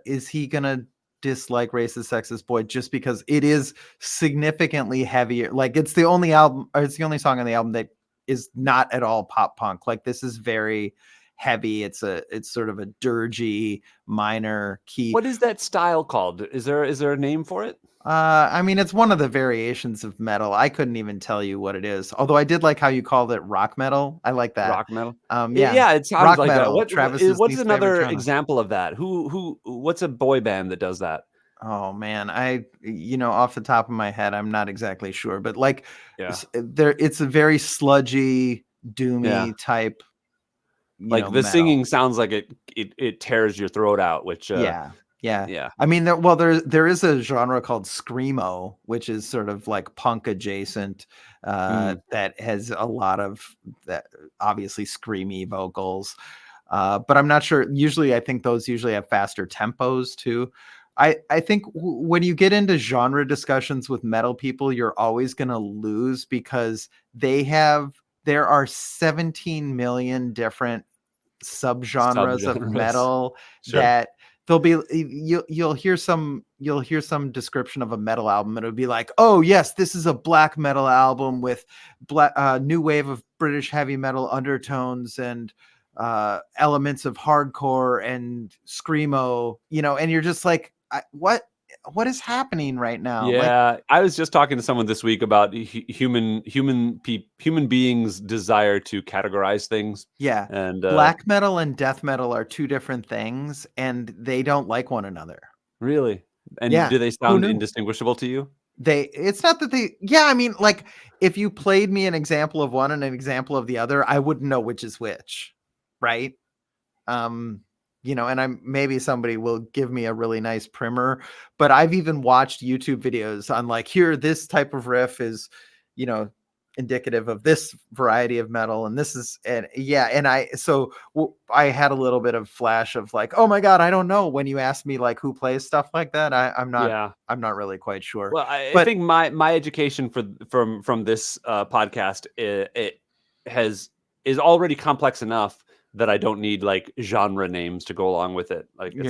dislike Racist Sexist Boy just because it is significantly heavier? Like, it's the only album, or it's the only song on the album that is not at all pop punk. Like, this is very heavy. It's sort of a dirgy minor key. What is that style called? Is there a name for it? I mean, it's one of the variations of metal. I couldn't even tell you what it is. Although I did like how you called it rock metal. I like that. Rock metal. Yeah, it sounds rock like metal. what's another example of that? What's a boy band that does that? Oh man, off the top of my head, I'm not exactly sure, but like, it's a very sludgy, doomy type. Like the metal. Singing sounds like it tears your throat out, which yeah. I mean, there is a genre called screamo, which is sort of like punk adjacent, that has a lot of that, obviously screamy vocals. But I'm not sure. I think those usually have faster tempos too. I think when you get into genre discussions with metal people, you're always going to lose, because there are 17 million different subgenres of metal. That there'll be, you'll hear some description of a metal album, and it'll be like, oh yes, this is a black metal album with new wave of British heavy metal undertones and elements of hardcore and screamo, and you're just like, what is happening right now? Yeah, I was just talking to someone this week about human beings' desire to categorize things. Yeah, and black metal and death metal are two different things, and they don't like one another. Really? And do they sound indistinguishable to you? It's not that they. Yeah, I mean, like, if you played me an example of one and an example of the other, I wouldn't know which is which, right? And maybe somebody will give me a really nice primer, but I've even watched YouTube videos on like, here, this type of riff is, indicative of this variety of metal, and this is, and I had a little bit of flash of like, oh my god, I don't know, when you asked me like who plays stuff like that. I'm not really quite sure. Well, I But think my education from this podcast it has is already complex enough that I don't need like genre names to go along with it. Like yeah,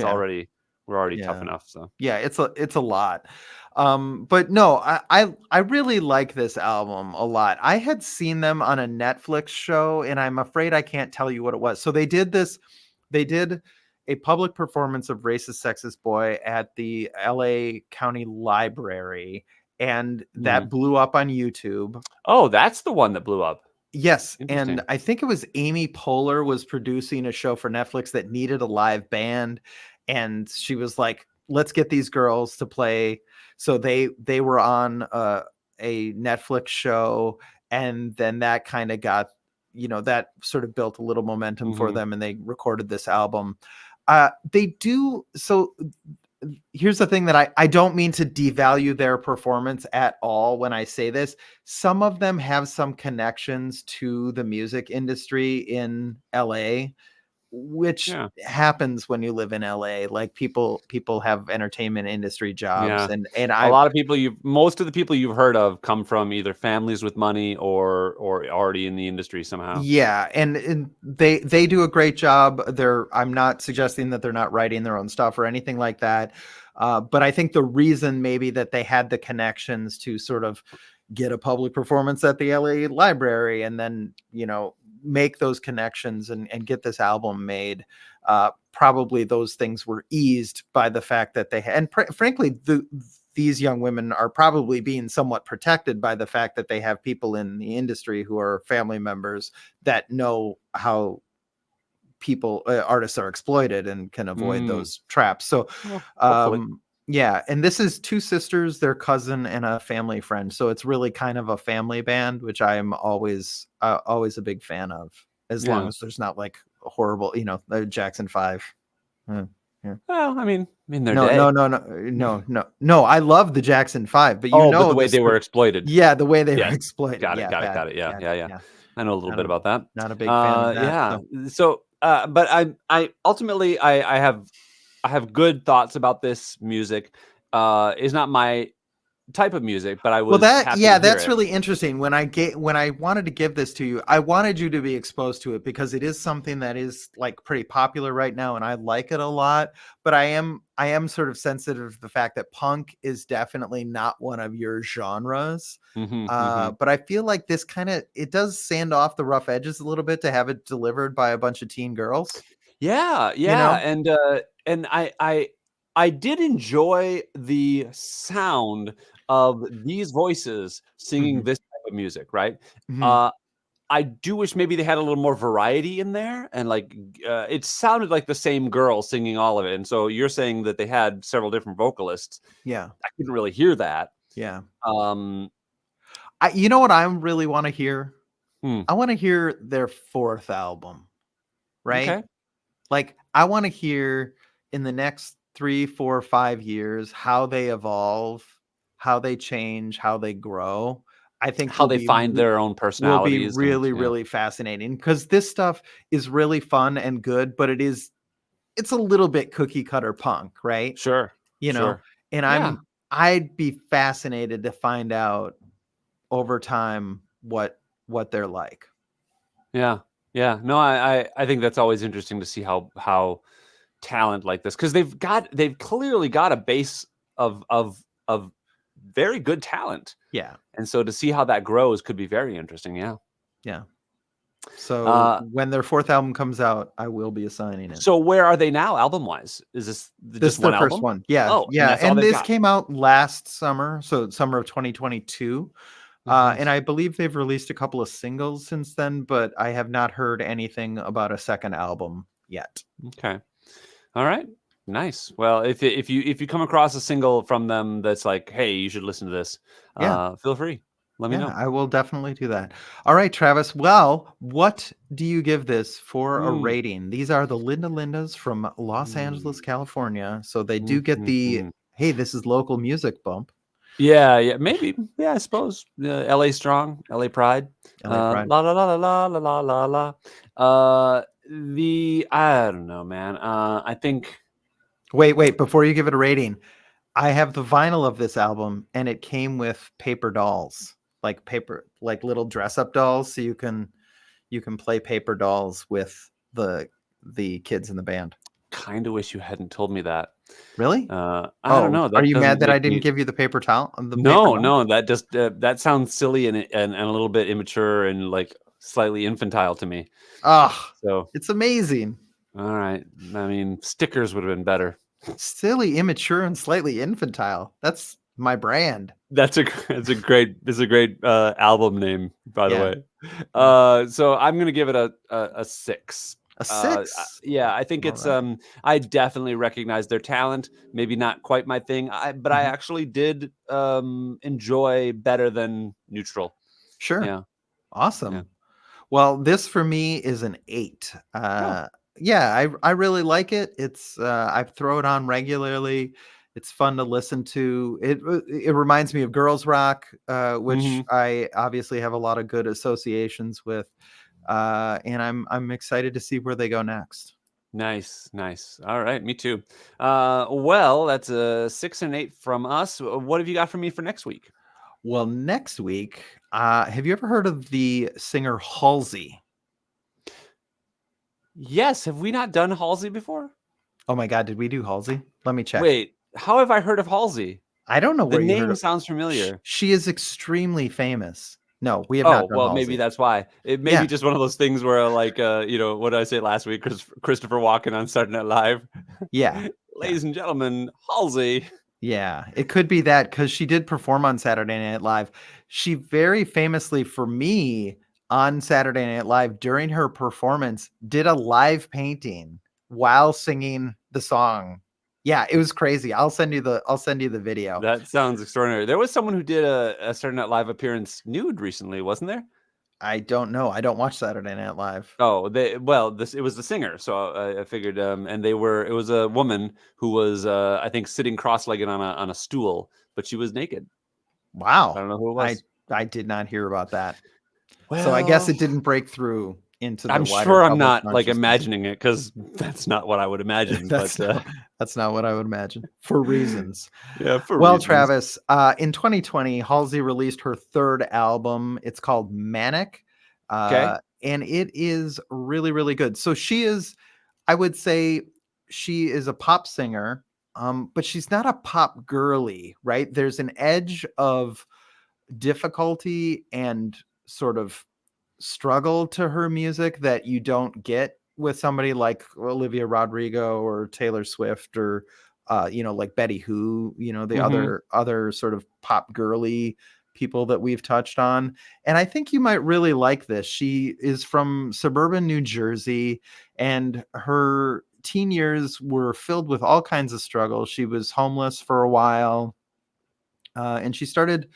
we're already tough yeah. enough. So Yeah, it's a lot. But no, I really like this album a lot. I had seen them on a Netflix show, and I'm afraid I can't tell you what it was. So they did a public performance of Racist Sexist Boy at the LA County Library, and Mhm. that blew up on YouTube. Oh, that's the one that blew up. Yes, and Interesting. I think it was Amy Poehler was producing a show for Netflix that needed a live band, and she was like, "Let's get these girls to play." So they were on a Netflix show, and then that kind of got, that sort of built a little momentum for Mhm. them, and they recorded this album. They do so. Here's the thing that I don't mean to devalue their performance at all when I say this. Some of them have some connections to the music industry in LA, which Yeah. happens when you live in LA. Like people have entertainment industry jobs, Yeah. and A I lot of people most of the people you've heard of come from either families with money or already in the industry somehow. yeah, and they do a great job. I'm not suggesting that they're not writing their own stuff or anything like that. But I think the reason maybe that they had the connections to sort of get a public performance at the LA Library, and then, make those connections and get this album made. Probably those things were eased by the fact that they had, and frankly, these young women are probably being somewhat protected by the fact that they have people in the industry who are family members that know how artists are exploited and can avoid Mm. those traps. So, Well, hopefully. yeah, and this is two sisters, their cousin, and a family friend. So it's really kind of a family band, which I'm always a big fan of, as long Yeah. as there's not like a horrible, the Jackson 5. Yeah. Well, I mean they're No, dead. no, no, no, no, no, no. I love the Jackson 5, but Oh, but the way this, they were exploited. yeah, the way they were Yes. exploited. Got it, Yeah, got it, bad, got it. Yeah, bad. yeah, yeah. Yeah, I know a little not bit a about that. not a big fan of that. Yeah. So So, but I have good thoughts about this music. It's not my type of music, but I well, was happy to hear that's it. really interesting. When I wanted to give this to you, I wanted you to be exposed to it because it is something that is like pretty popular right now, and I like it a lot. But I am sort of sensitive to the fact that punk is definitely not one of your genres. Mhm, mhm. But I feel like this it does sand off the rough edges a little bit to have it delivered by a bunch of teen girls. Yeah, You yeah, know? and I did enjoy the sound of these voices singing Mhm, this type of music, right? mhm. Uh, I do wish maybe they had a little more variety in there, and like, it sounded like the same girl singing all of it, and so you're saying that they had several different vocalists. Yeah, I couldn't really hear that. yeah. Um, You know what I really want to hear? hmm, I want to hear their fourth album, right? okay. Like, I want to hear in the next 3, 4, 5 years how they evolve, how they change, how they grow. I think How they find their own will be personalities and really, yeah. really fascinating because this stuff is really fun and good, but it's a little bit cookie cutter punk, right? Sure, You know, sure. and Yeah. I'd be fascinated to find out over time what they're like. Yeah, yeah. No, I think that's always interesting to see how talent like this because they've clearly got a base of very good talent, Yeah, and so to see how that grows could be very interesting. Yeah. yeah. So Uh, when their fourth album comes out, I will be assigning it. so where are they now, album wise? Is this This is just their one first album? one. Yeah, Oh, and yeah, that's all and they've this got. came out last summer, so summer of 2022. And Nice. I believe they've released a couple of singles since then, but I have not heard anything about a second album yet. Okay. All right. Nice. Well, if you come across a single from them that's like, hey, you should listen to this, Yeah, feel free. Let me yeah, know. I will definitely do that. All right, Travis. Well, what do you give this for a Mm, rating? These are the Linda Lindas from Los Angeles, mm, California. So they do mm, get mm, the, mm. hey, this is local music bump. Yeah, maybe. Yeah, I suppose. L.A. Strong, L.A. Pride. LA Pride. La la la la la la la la. I don't know, man. I think. Wait, before you give it a rating, I have the vinyl of this album and it came with paper dolls, like little dress up dolls, so you can play paper dolls with the kids in the band. Kind of wish you hadn't told me that. Really? I don't Oh, know. are That you doesn't mad that I make didn't me. give you the paper towel, the paper No, doll? no. That just that sounds silly and a little bit immature and like slightly infantile to me. Oh, So, it's amazing. all right. I mean, stickers would have been better. Silly, immature, and slightly infantile. That's my brand. It's a great album name, by the Yeah, way. yeah. So I'm gonna give it a 6. A 6? Yeah, I think All it's right. I definitely recognize their talent. Maybe not quite my thing. But I Mhm. actually did enjoy better than neutral. Sure. Yeah, yeah. Awesome. Well, this for me is an 8. Oh, Yeah, I really like it. It's I throw it on regularly. It's fun to listen to. It reminds me of girls rock, which hmm I obviously have a lot of good associations with. And I'm excited to see where they go next. nice, nice. All right, me too. Well, that's a 6 and 8 from us. What have you got for me for next week? Well, next week, have you ever heard of the singer Halsey? Yes, have we not done Halsey before? Oh my God, did we do Halsey? Let me check. Wait, how have I heard of Halsey? I don't know The where you heard name of. sounds familiar. She is extremely famous. No, we have not Oh, done well, maybe Halsey. that's why. It may be Yeah, just one of those things where, like, what did I say last week? Christopher Walken on Saturday Night Live. yeah, yeah, Ladies and gentlemen, Halsey. yeah. It could be that because she did perform on Saturday Night Live. She very famously, for me, on Saturday Night Live during her performance, did a live painting while singing the song. Yeah, it was crazy. I'll send you the video. That sounds extraordinary. There was someone who did a Saturday Night Live appearance nude recently, wasn't there? I don't know. I don't watch Saturday Night Live. Oh, this it was the singer, so I figured, and it was a woman who was, I think, sitting cross-legged on a stool, but she was naked. I Wow. don't know who it I was. I did not hear about that. So I guess Well, it didn't break through into the I'm wider sure I'm public not like consciousness. imagining it because that's not what I would imagine. But That's not that's not what I would imagine for reasons. yeah, for Well, reasons. Travis, in 2020, Halsey released her third album. It's called Manic, Okay. and it is really, really good. So she is, I would say, she is a pop singer, but she's not a pop girly, right? There's an edge of difficulty and sort of struggle to her music that you don't get with somebody like Olivia Rodrigo or Taylor Swift or like Betty Who, the Mm-hmm. other sort of pop girly people that we've touched on. And I think you might really like this. She is from suburban New Jersey and her teen years were filled with all kinds of struggles. She was homeless for a while. And she started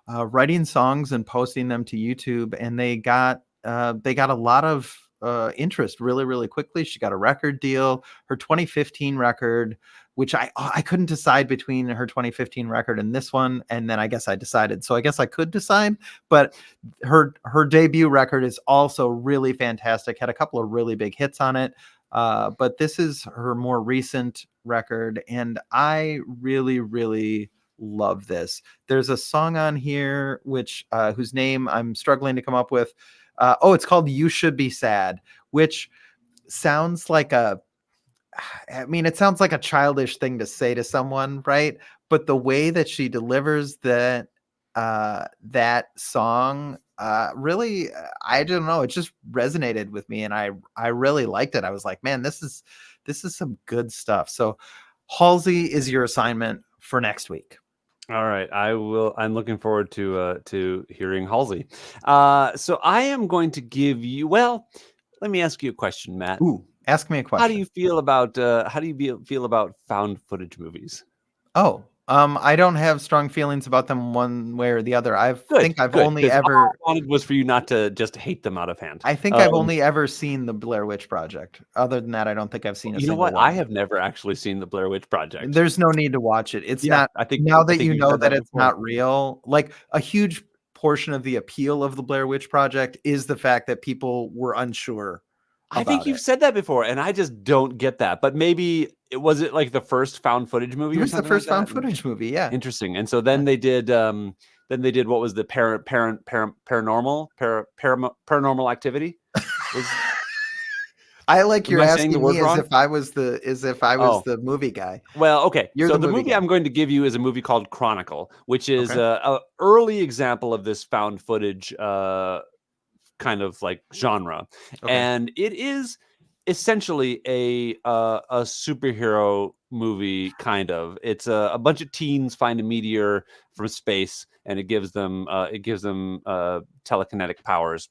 writing songs and posting them to YouTube, and they got a lot of interest really, really quickly. She got a record deal. Her 2015 record, which I couldn't decide between her 2015 record and this one, and then I guess I decided. So I guess I could decide, but her debut record is also really fantastic. Had a couple of really big hits on it. But this is her more recent record, and I really, really love this. There's a song on here which whose name I'm struggling to come up with. It's called "You Should Be Sad," which sounds like a I mean, it sounds like a childish thing to say to someone, right? But the way that she delivers that song really I don't know, it just resonated with me and I really liked it. I was like, man, this is some good stuff. So Halsey is your assignment for next week. All right, I will. I'm looking forward to hearing Halsey. So I am going to give you. Well, let me ask you a question, Matt. Ooh, ask me a How do question. you feel about feel about found footage movies? Oh, I don't have strong feelings about them one way or the other. Good, I've good. only Because all ever I wanted was for you not to just hate them out of hand. I think I've only ever seen the Blair Witch Project. Other than that, I don't think I've seen a You know single what? I one. have never actually seen the Blair Witch Project. There's no need to watch it. It's Yeah, not I think now that you you've know said that that it's before. not real, like, a huge portion of the appeal of the Blair Witch Project is the fact that people were unsure I think about you've it. said that before, and I just don't get that. But maybe was it like the first found footage movie It or was the something like first found that? footage movie, yeah. Interesting. And so Yeah. then they did what was the paranormal activity? Was I like Am you're I saying the asking word me wrong? as if I was Oh, the movie guy. well, okay. You're So the the movie movie guy. I'm going to give you is a movie called Chronicle, which is Okay. a early example of this found footage kind of like genre, Okay. and it is essentially a superhero movie. Kind of, it's a bunch of teens find a meteor from space, and it gives them telekinetic powers.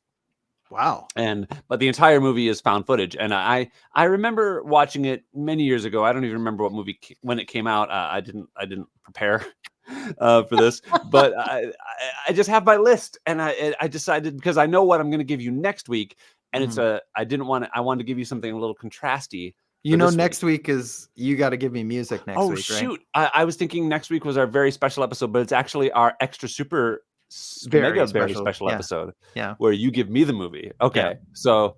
Wow. But the entire movie is found footage, and I remember watching it many years ago. I don't even remember what movie when it came out. I didn't prepare for this, but I just have my list, and I decided, because I know what I'm going to give you next week, and Mhm. I wanted to give you something a little contrasty You for know, this week. next week is you gotta give me music next Oh week, right? shoot! I was thinking next week was our very special episode, but it's actually our extra super Very mega very special. special Yeah. episode Yeah. where you give me the movie. Yeah. Okay, so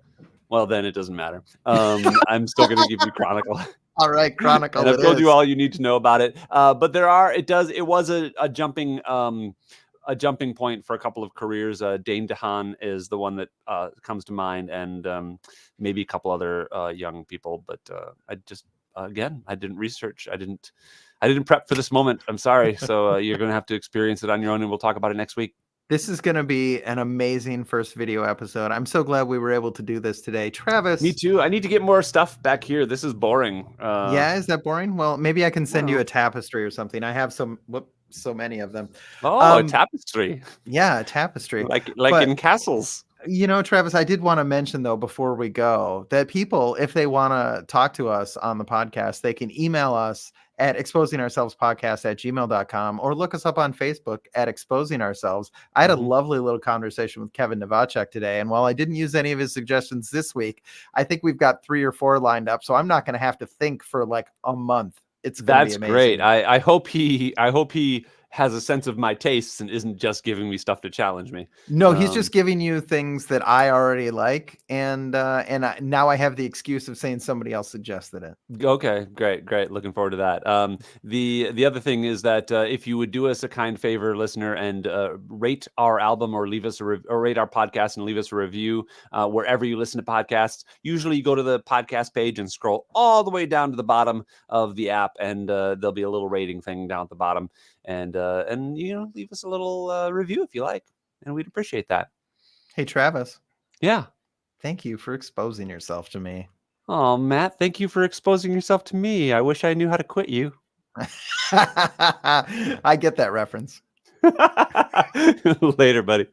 well then it doesn't matter. I'm still going to give you Chronicle. All right, And Chronicle I've it told you is. all you need to know about it. But it was a jumping point for a couple of careers. Dane DeHaan is the one that comes to mind, and maybe a couple other young people. But I just again, I didn't research. I didn't prep for this moment. I'm sorry. So you're going to have to experience it on your own, and we'll talk about it next week. This is gonna be an amazing first video episode. I'm so glad we were able to do this today. Me Travis. too. I need to get more stuff back here. This is boring. Yeah, is that boring? Well, maybe I can send you Well, a tapestry or something. I have so many of them. oh, a tapestry, Yeah, a tapestry. like But in castles. Travis, I did want to mention though before we go that people, if they want to talk to us on the podcast, they can email us at exposingourselvespodcast@gmail.com or look us up on Facebook at Exposing Ourselves. I had a lovely little conversation with Kevin Novacek today, and while I didn't use any of his suggestions this week, I think we've got 3 or 4 lined up, so I'm not going to have to think for like a month. It's going to be That's great. amazing. I hope he has a sense of my tastes and isn't just giving me stuff to challenge me. No, he's just giving you things that I already like, and now I have the excuse of saying somebody else suggested it. Okay, great. Looking forward to that. The other thing is that if you would do us a kind favor, listener, and rate our album or leave us or rate our podcast and leave us a review wherever you listen to podcasts. Usually, you go to the podcast page and scroll all the way down to the bottom of the app, and there'll be a little rating thing down at the bottom, and leave us a little review if you like, and we'd appreciate that. Hey, Travis. Yeah. Thank you for exposing yourself to me. Oh, Matt, thank you for exposing yourself to me. I wish I knew how to quit you. I get that reference. Later, buddy.